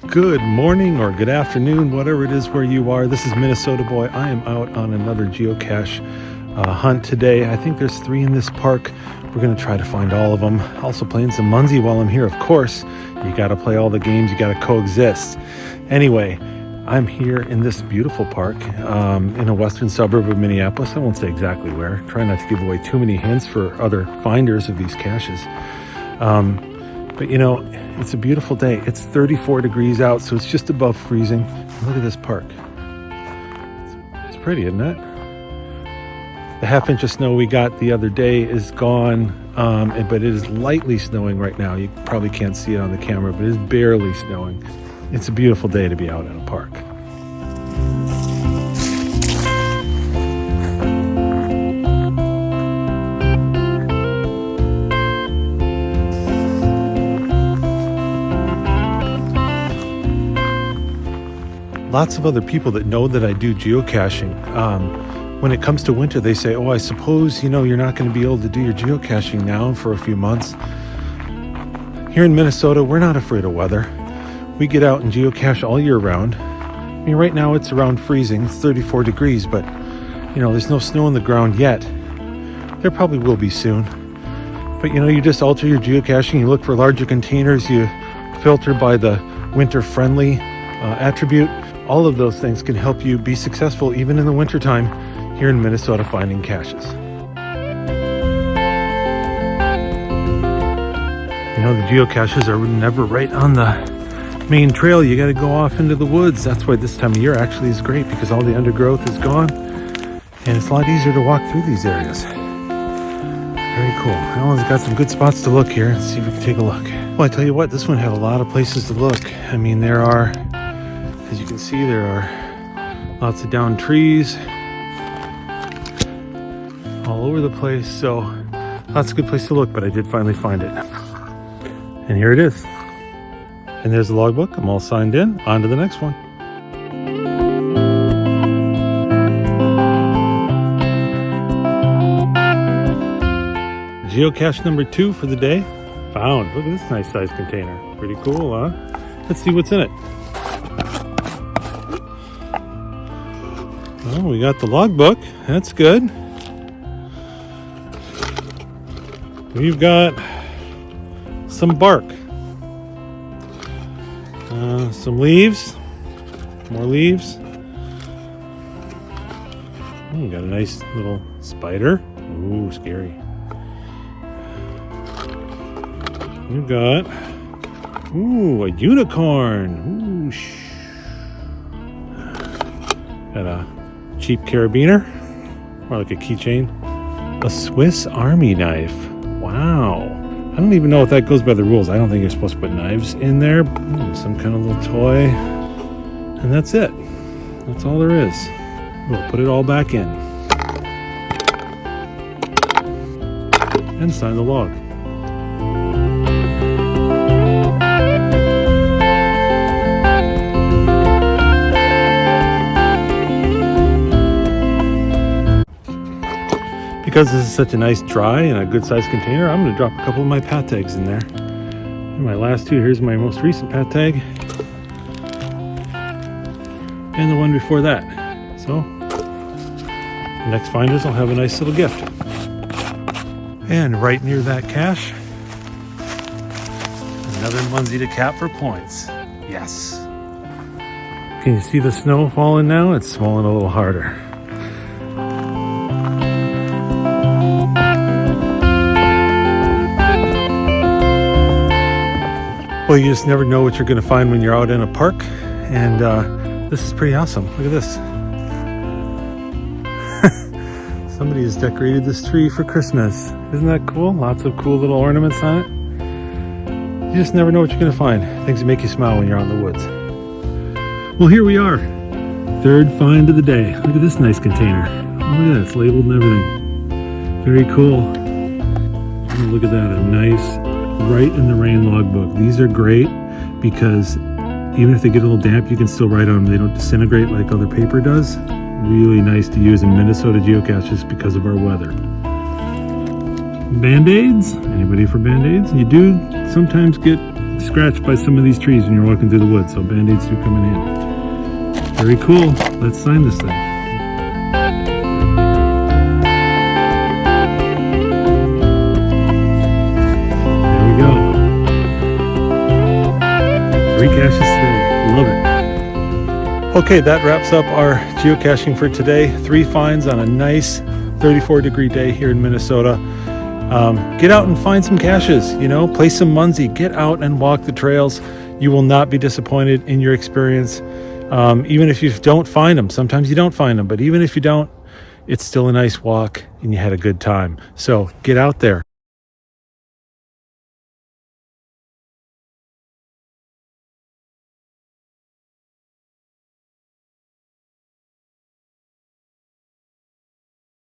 Good morning or good afternoon, whatever it is where you are. This is Minnesota Boy. I am out on another geocache hunt today. I think there's 3 in this park. We're going to try to find all of them. Also playing some Munzie while I'm here, of course. You got to play all the games. You got to coexist. Anyway, I'm here in this beautiful park in a western suburb of Minneapolis. I won't say exactly where. Try not to give away too many hints for other finders of these caches. But you know, it's a beautiful day. It's 34 degrees out, so it's just above freezing. Look at this park. It's pretty, isn't it? The half-inch of snow we got the other day is gone, but it is lightly snowing right now. You probably can't see it on the camera, but it is barely snowing. It's a beautiful day to be out in a park. Lots of other people that know that I do geocaching. When it comes to winter, they say, oh, I suppose, you're not going to be able to do your geocaching now for a few months. Here in Minnesota, we're not afraid of weather. We get out and geocache all year round. I mean, right now it's around freezing, it's 34 degrees, but, there's no snow on the ground yet. There probably will be soon. But, you just alter your geocaching, you look for larger containers, you filter by the winter-friendly attribute. All of those things can help you be successful even in the wintertime here in Minnesota finding caches. The geocaches are never right on the main trail. You got to go off into the woods. That's why this time of year actually is great, because all the undergrowth is gone and it's a lot easier to walk through these areas. Very cool. Alan's got some good spots to look here. Let's see if we can take a look. Well, I tell you what, this one had a lot of places to look. I mean, there are, as you can see, there are lots of downed trees all over the place. So that's a good place to look, but I did finally find it. And here it is. And there's the logbook. I'm all signed in. On to the next one. Geocache number 2 for the day. Found. Look at this nice size container. Pretty cool, huh? Let's see what's in it. Well, we got the logbook. That's good. We've got some bark. Some leaves. More leaves. We got a nice little spider. Ooh, scary. We've got, a unicorn. Got a cheap carabiner, more like a keychain. A Swiss Army knife. Wow. I don't even know if that goes by the rules. I don't think you're supposed to put knives in there. Some kind of little toy. And that's it. That's all there is. We'll put it all back in. And sign the log. Because this is such a nice dry and a good sized container, I'm going to drop a couple of my pat tags in there. And my last 2, here's my most recent pat tag. And the one before that. So, the next finders will have a nice little gift. And right near that cache, another Munzie to cap for points. Yes. Can you see the snow falling now? It's falling a little harder. Well, you just never know what you're going to find when you're out in a park, and this is pretty awesome. Look at this. Somebody has decorated this tree for Christmas. Isn't that cool? Lots of cool little ornaments on it. You just never know what you're going to find. Things that make you smile when you're out in the woods. Well, here we are. 3rd find of the day. Look at this nice container. Oh, look at that. It's labeled and everything. Very cool. Oh, look at that. A nice Write in the Rain logbook. These are great because even if they get a little damp, you can still write on them. They don't disintegrate like other paper does. Really nice to use in Minnesota geocaches because of our weather. Band-aids? Anybody for band-aids? You do sometimes get scratched by some of these trees when you're walking through the woods, so Band-Aids do come in handy. Very cool. Let's sign this thing. There we go. 3 caches today. Love it. Okay, that wraps up our geocaching for today. 3 finds on a nice 34-degree day here in Minnesota. Get out and find some caches, play some Munzie. Get out and walk the trails. You will not be disappointed in your experience. Even if you don't find them. Sometimes you don't find them, but even if you don't, it's still a nice walk and you had a good time. So get out there.